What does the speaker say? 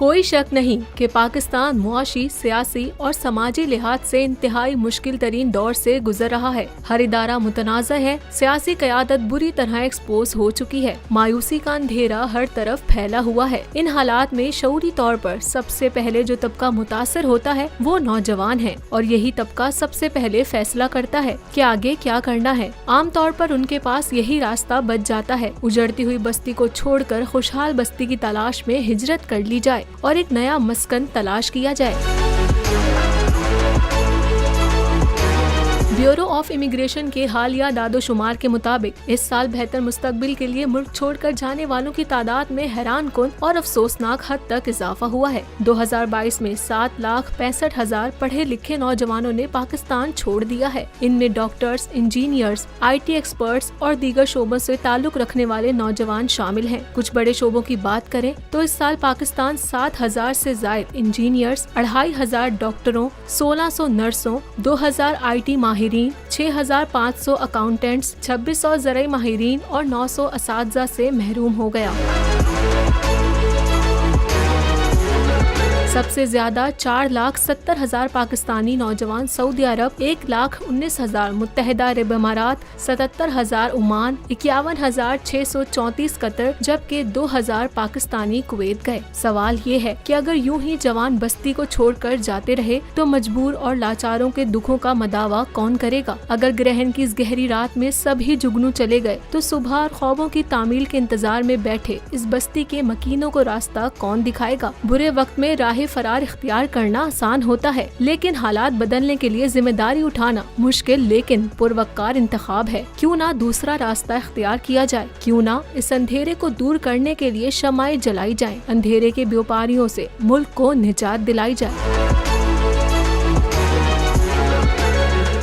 कोई शक नहीं कि पाकिस्तान मुआशी, सियासी और समाजी लिहाज से इंतहाई मुश्किल तरीन दौर से गुजर रहा है। हर इदारा मुतनाज़ है, सियासी क़यादत बुरी तरह एक्सपोज हो चुकी है, मायूसी का अंधेरा हर तरफ फैला हुआ है। इन हालात में शऊरी तौर पर सबसे पहले जो तबका मुतासर होता है वो नौजवान है, और यही तबका सबसे पहले फैसला करता है कि आगे क्या करना है। आम तौर पर उनके पास यही रास्ता बच जाता है, उजड़ती हुई बस्ती को छोड़कर खुशहाल बस्ती की तलाश में हिजरत कर ली जाए और एक नया मस्कन तलाश किया जाए। ब्यूरो ऑफ इमिग्रेशन के हालिया दादोशुमार के मुताबिक इस साल बेहतर मुस्तकबिल के लिए मुल्क छोड़कर जाने वालों की तादाद में हैरान कुन और अफसोसनाक हद तक इजाफा हुआ है। 2022 में 7,65,000 पढ़े लिखे नौजवानों ने पाकिस्तान छोड़ दिया है। इनमें डॉक्टर्स, इंजीनियर्स, IT एक्सपर्ट्स और दीगर शोबों से ताल्लुक रखने वाले नौजवान शामिल हैं। कुछ बड़े शोबों की बात करें तो इस साल पाकिस्तान 7,000 से जायद इंजीनियर्स, 2,500 डॉक्टरों, 1,600 नर्सों, 2,000 IT माहिरीन, 6,500 अकाउंटेंट्स, 2,600 ज़राई माहिरीन और 900 असातिज़ा से महरूम हो गया। सबसे ज्यादा 4,70,000 पाकिस्तानी नौजवान सऊदी अरब, 1,19,000 मुत्तहिदा अरब अमारात, 77,000 ओमान, 51,634 कतर, जबकि 2,000 पाकिस्तानी कुवैत गए। सवाल ये है कि अगर यूं ही जवान बस्ती को छोड़कर जाते रहे तो मजबूर और लाचारों के दुखों का मदावा कौन करेगा? अगर ग्रहण की इस गहरी रात में सभी जुगनू चले गए तो सुबह और ख्वाबों की तामील के इंतजार में बैठे इस बस्ती के मकीनों को रास्ता कौन दिखाएगा? बुरे वक्त में राह फरार इख्तियार करना आसान होता है, लेकिन हालात बदलने के लिए जिम्मेदारी उठाना मुश्किल लेकिन पुरवक्कार इंतखाब है। क्यों ना दूसरा रास्ता इख्तियार किया जाए? क्यों ना इस अंधेरे को दूर करने के लिए शमाएं जलाई जाएं, अंधेरे के व्यापारियों से मुल्क को निजात दिलाई जाए।